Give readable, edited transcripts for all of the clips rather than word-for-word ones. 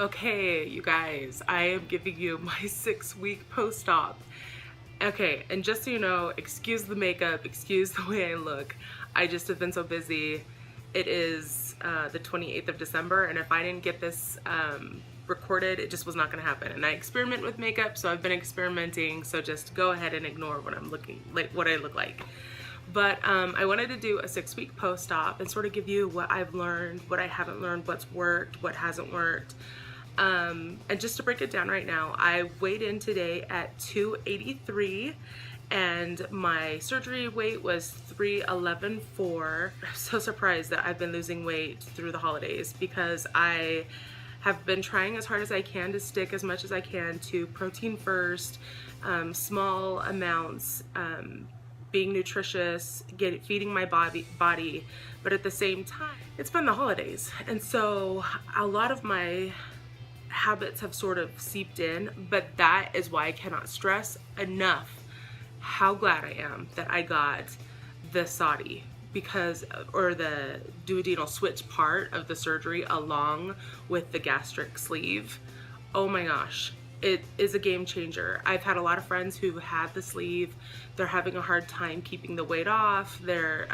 Okay, you guys, I am giving you my 6-week post-op. Okay, and just so you know, excuse the makeup, excuse the way I look. I just have been so busy. It is the 28th of December, and if I didn't get this recorded, it just was not gonna happen. And I experiment with makeup, so I've been experimenting, so just go ahead and ignore what I'm looking like, what I look like. But I wanted to do a 6-week post-op and sort of give you what I've learned, what I haven't learned, what's worked, what hasn't worked. And just to break it down right now, I weighed in today at 283 and my surgery weight was 311.4. I'm so surprised that I've been losing weight through the holidays because I have been trying as hard as I can to stick as much as I can to protein first, small amounts, being nutritious, feeding my body, but at the same time, it's been the holidays. And so a lot of my habits have sort of seeped in, but that is why I cannot stress enough how glad I am that I got the SADI or the duodenal switch part of the surgery along with the gastric sleeve. Oh my gosh, it is a game changer. I've had a lot of friends who had the sleeve. They're having a hard time keeping the weight off. They're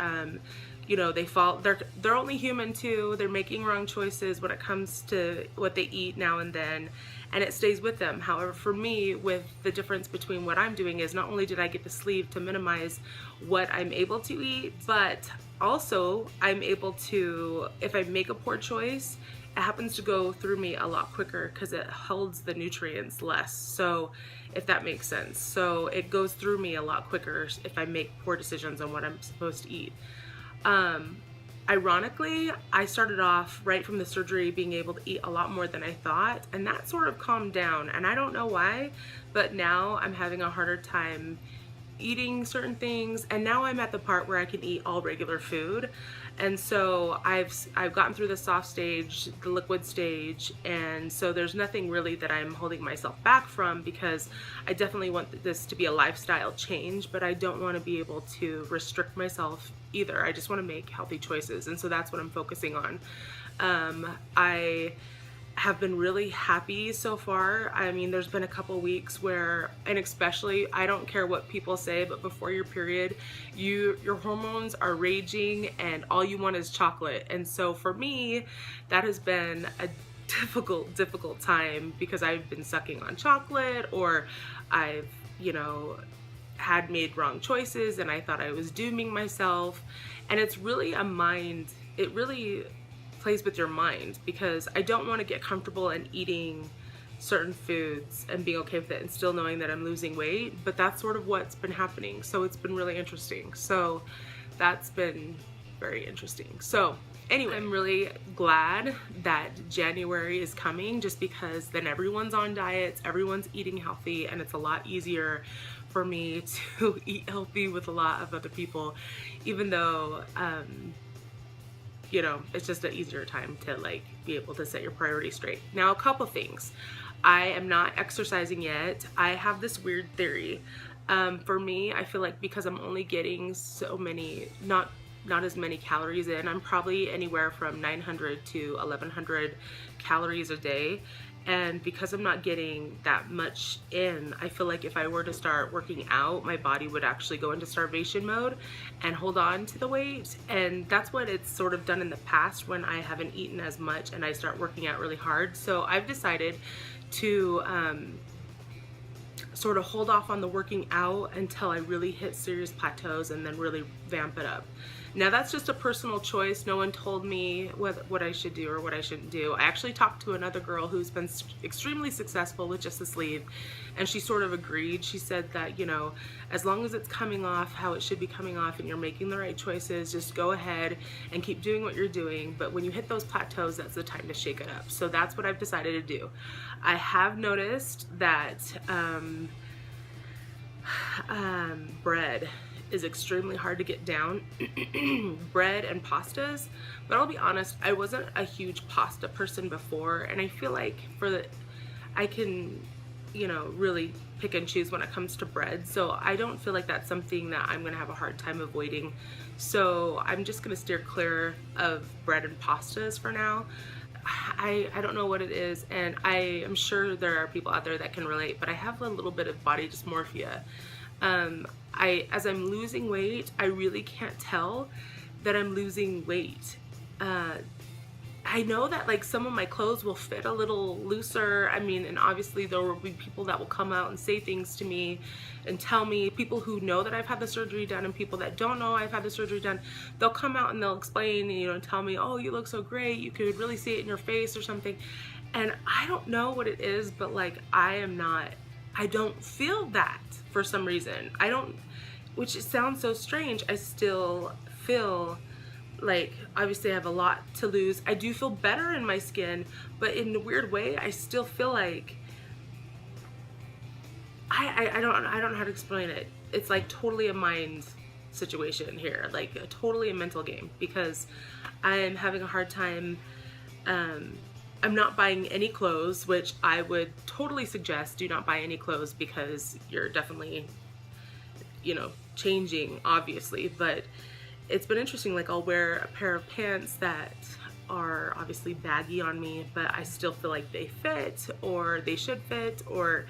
you know, they're only human too. They're making wrong choices when it comes to what they eat now and then, and it stays with them. However, for me, with the difference between what I'm doing is not only did I get the sleeve to minimize what I'm able to eat, but also I'm able to, if I make a poor choice, it happens to go through me a lot quicker because it holds the nutrients less. So if that makes sense. So it goes through me a lot quicker if I make poor decisions on what I'm supposed to eat. Ironically, I started off right from the surgery being able to eat a lot more than I thought, and that sort of calmed down, and I don't know why, but now I'm having a harder time eating certain things, and now I'm at the part where I can eat all regular food. And so I've gotten through the soft stage, the liquid stage, and so there's nothing really that I'm holding myself back from, because I definitely want this to be a lifestyle change, but I don't want to be able to restrict myself either. I just want to make healthy choices, and so that's what I'm focusing on. I have been really happy so far. I mean, there's been a couple weeks where, and especially, I don't care what people say, but before your period, your hormones are raging and all you want is chocolate. And so for me, that has been a difficult time because I've been sucking on chocolate, or I've, you know, had made wrong choices and I thought I was dooming myself. And it's really it really plays with your mind, because I don't want to get comfortable in eating certain foods and being okay with it and still knowing that I'm losing weight, but that's sort of what's been happening. So it's been really interesting. So that's been very interesting. So anyway, I'm really glad that January is coming, just because then everyone's on diets, everyone's eating healthy, and it's a lot easier for me to eat healthy with a lot of other people, even though you know, it's just an easier time to like be able to set your priorities straight. Now, a couple things. I am not exercising yet. I have this weird theory. For me, I feel like because I'm only getting so many, not as many calories in, I'm probably anywhere from 900 to 1100 calories a day. And because I'm not getting that much in, I feel like if I were to start working out, my body would actually go into starvation mode and hold on to the weight. And that's what it's sort of done in the past when I haven't eaten as much and I start working out really hard. So I've decided to sort of hold off on the working out until I really hit serious plateaus and then really vamp it up. Now, that's just a personal choice. No one told me what I should do or what I shouldn't do. I actually talked to another girl who's been extremely successful with just the sleeve, and she sort of agreed. She said that, you know, as long as it's coming off how it should be coming off and you're making the right choices, just go ahead and keep doing what you're doing. But when you hit those plateaus, that's the time to shake it up. So that's what I've decided to do. I have noticed that bread is extremely hard to get down. Bread and pastas, but I'll be honest, I wasn't a huge pasta person before, and I feel like I can, you know, really pick and choose when it comes to bread, so I don't feel like that's something that I'm gonna have a hard time avoiding. So I'm just gonna steer clear of bread and pastas for now. I don't know what it is, and I am sure there are people out there that can relate, but I have a little bit of body dysmorphia. As I'm losing weight, I really can't tell that I'm losing weight. I know that like some of my clothes will fit a little looser. I mean, and obviously there will be people that will come out and say things to me and tell me, people who know that I've had the surgery done and people that don't know I've had the surgery done, they'll come out and they'll explain, you know, and tell me, oh, you look so great, you could really see it in your face or something. And I don't know what it is, but like I don't feel that for some reason. Which sounds so strange. I still feel like, obviously I have a lot to lose. I do feel better in my skin, but in a weird way, I still feel like I don't know how to explain it. It's like totally a mind situation here, like totally a mental game, because I'm having a hard time. I'm not buying any clothes, which I would totally suggest do not buy any clothes, because you're definitely, you know, changing, obviously. But it's been interesting, like I'll wear a pair of pants that are obviously baggy on me, but I still feel like they fit, or they should fit, or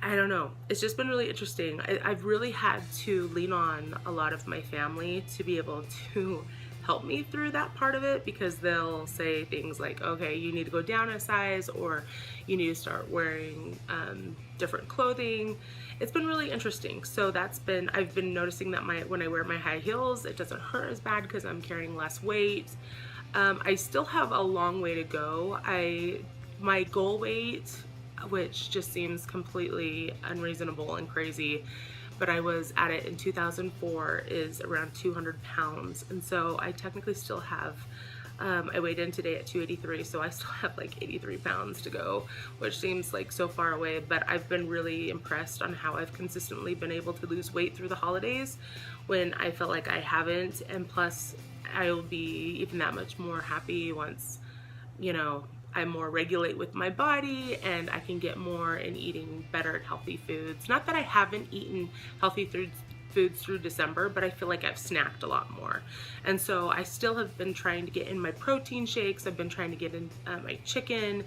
I don't know. It's just been really interesting. I've really had to lean on a lot of my family to be able to help me through that part of it, because they'll say things like, okay, you need to go down a size, or you need to start wearing different clothing. It's been really interesting. So I've been noticing that when I wear my high heels, it doesn't hurt as bad because I'm carrying less weight. I still have a long way to go. My goal weight, which just seems completely unreasonable and crazy, but I was at it in 2004, is around 200 pounds. And so I technically still have, I weighed in today at 283, so I still have like 83 pounds to go, which seems like so far away, but I've been really impressed on how I've consistently been able to lose weight through the holidays when I felt like I haven't. And plus, I'll be even that much more happy once, you know, I more regulate with my body and I can get more in eating better and healthy foods. Not that I haven't eaten healthy foods through December, but I feel like I've snacked a lot more. And so I still have been trying to get in my protein shakes. I've been trying to get in my chicken,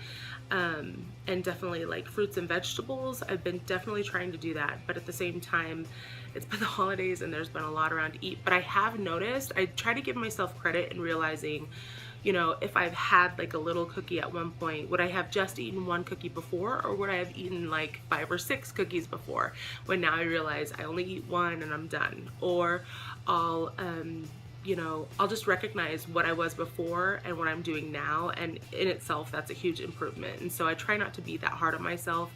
and definitely like fruits and vegetables. I've been definitely trying to do that, but at the same time, it's been the holidays and there's been a lot around to eat. But I have noticed, I try to give myself credit in realizing, you know, if I've had like a little cookie at one point, would I have just eaten one cookie before, or would I have eaten like 5 or 6 cookies before, when now I realize I only eat one and I'm done? Or I'll, you know, I'll just recognize what I was before and what I'm doing now, and in itself, that's a huge improvement. And so I try not to be that hard on myself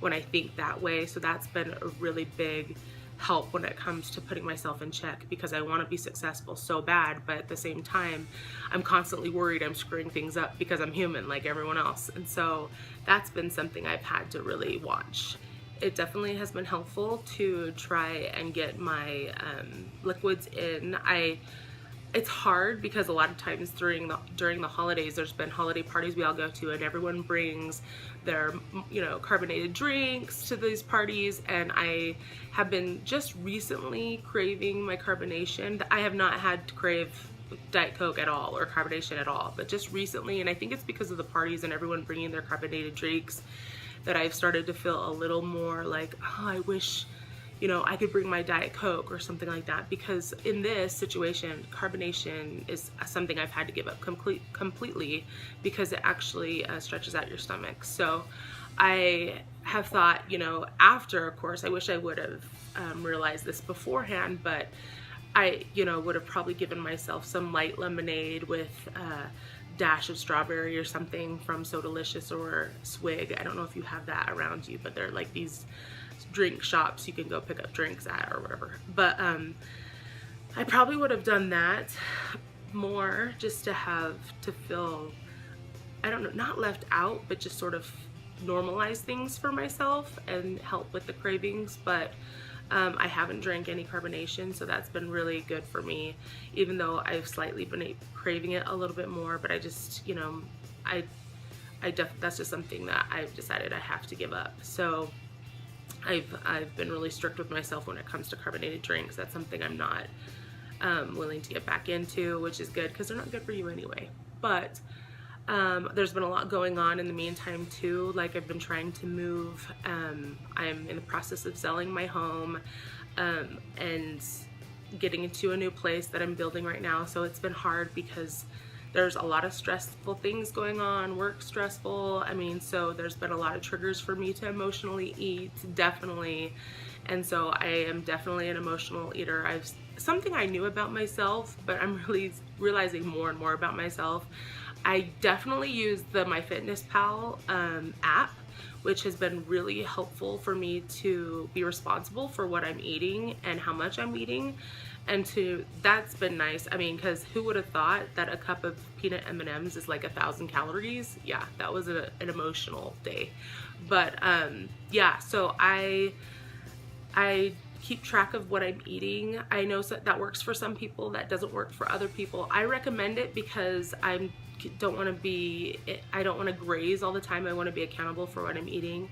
when I think that way. So that's been a really big help when it comes to putting myself in check, because I want to be successful so bad, but at the same time I'm constantly worried I'm screwing things up because I'm human like everyone else. And so that's been something I've had to really watch. It definitely has been helpful to try and get my liquids in. It's hard because a lot of times during the holidays, there's been holiday parties we all go to, and everyone brings their, you know, carbonated drinks to these parties, and I have been just recently craving my carbonation. I have not had to crave Diet Coke at all or carbonation at all, but just recently, and I think it's because of the parties and everyone bringing their carbonated drinks, that I've started to feel a little more like, oh, I wish, you know, I could bring my Diet Coke or something like that, because in this situation, carbonation is something I've had to give up completely, because it actually stretches out your stomach. So I have thought, you know, after, of course, I wish I would have realized this beforehand, but I, you know, would have probably given myself some light lemonade with dash of strawberry or something from So Delicious or Swig. I don't know if you have that around you, but they're like these drink shops you can go pick up drinks at or whatever. But I probably would have done that more, just to feel, I don't know, not left out, but just sort of normalize things for myself and help with the cravings. But I haven't drank any carbonation, so that's been really good for me, even though I've slightly been craving it a little bit more. But I just, you know, that's just something that I've decided I have to give up. So I've been really strict with myself when it comes to carbonated drinks. That's something I'm not willing to get back into, which is good, because they're not good for you anyway. but there's been a lot going on in the meantime too. Like I've been trying to move. I'm in the process of selling my home and getting into a new place that I'm building right now. So it's been hard because there's a lot of stressful things going on, work stressful. I mean, so there's been a lot of triggers for me to emotionally eat, definitely. And so I am definitely an emotional eater. Something I knew about myself, but I'm really realizing more and more about myself. I definitely use the MyFitnessPal app, which has been really helpful for me to be responsible for what I'm eating and how much I'm eating. And that's been nice. I mean, because who would have thought that a cup of peanut M&Ms is like 1,000 calories? Yeah, that was an emotional day. But yeah, so I keep track of what I'm eating. I know that works for some people, that doesn't work for other people. I recommend it because I don't want to graze all the time. I want to be accountable for what I'm eating.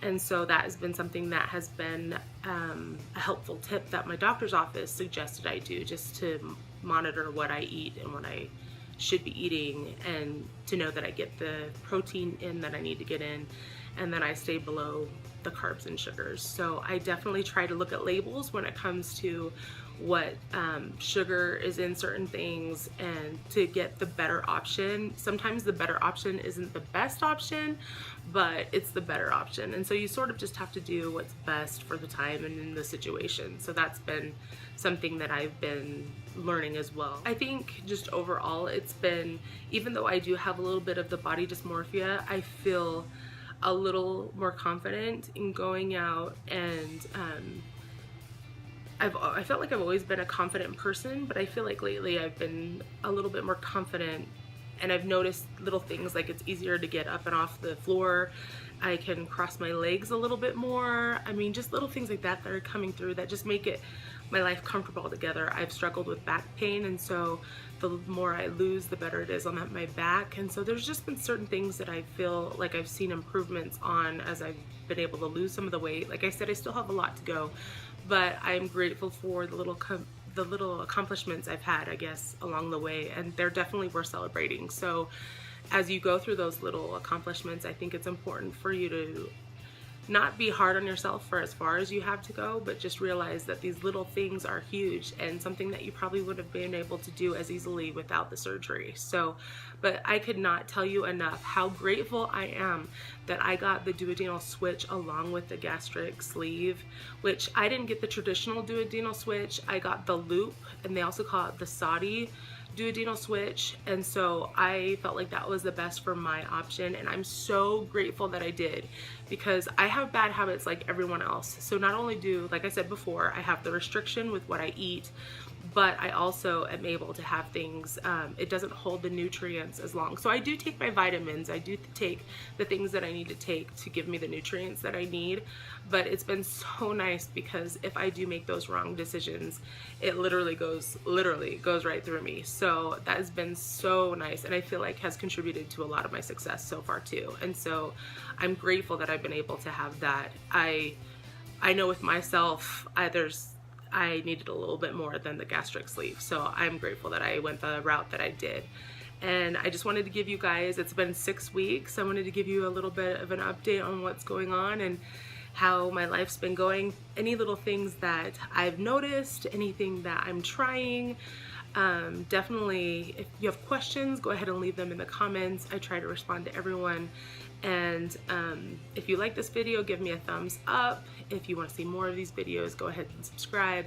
And so that has been something that has been a helpful tip that my doctor's office suggested I do, just to monitor what I eat and what I should be eating, and to know that I get the protein in that I need to get in, and then I stay below the carbs and sugars. So I definitely try to look at labels when it comes to what sugar is in certain things, and to get the better option. Sometimes the better option isn't the best option, but it's the better option. And so you sort of just have to do what's best for the time and in the situation. So that's been something that I've been learning as well. I think just overall it's been, even though I do have a little bit of the body dysmorphia, I feel a little more confident in going out, and I felt like I've always been a confident person, but I feel like lately I've been a little bit more confident, and I've noticed little things like it's easier to get up and off the floor. I can cross my legs a little bit more. I mean, just little things like that that are coming through that just make my life comfortable together. I've struggled with back pain, and so the more I lose, the better it is on my back. And so there's just been certain things that I feel like I've seen improvements on as I've been able to lose some of the weight. Like I said, I still have a lot to go, but I'm grateful for the little accomplishments I've had, I guess, along the way, and they're definitely worth celebrating. So as you go through those little accomplishments, I think it's important for you to not be hard on yourself for as far as you have to go, but just realize that these little things are huge, and something that you probably wouldn't have been able to do as easily without the surgery. So, but I could not tell you enough how grateful I am that I got the duodenal switch along with the gastric sleeve, which I didn't get the traditional duodenal switch. I got the loop, and they also call it the SADI duodenal switch, and so I felt like that was the best for my option, and I'm so grateful that I did, because I have bad habits like everyone else. So not only like I said before, I have the restriction with what I eat, but I also am able to have things, it doesn't hold the nutrients as long. So I do take my vitamins, I do take the things that I need to take to give me the nutrients that I need, but it's been so nice, because if I do make those wrong decisions, it literally goes right through me. So that has been so nice, and I feel like has contributed to a lot of my success so far too. And so I'm grateful that I've been able to have that. I know with myself, I needed a little bit more than the gastric sleeve. So I'm grateful that I went the route that I did. And I just wanted to give you guys, it's been 6 weeks. I wanted to give you a little bit of an update on what's going on and how my life's been going. Any little things that I've noticed, anything that I'm trying. Definitely, if you have questions, go ahead and leave them in the comments. I try to respond to everyone. And if you like this video, give me a thumbs up. If you want to see more of these videos, go ahead and subscribe.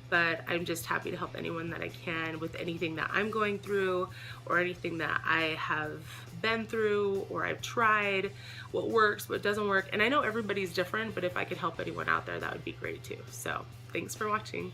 But I'm just happy to help anyone that I can with anything that I'm going through, or anything that I have been through, or I've tried, what works, what doesn't work. And I know everybody's different, but if I could help anyone out there, that would be great too. So thanks for watching.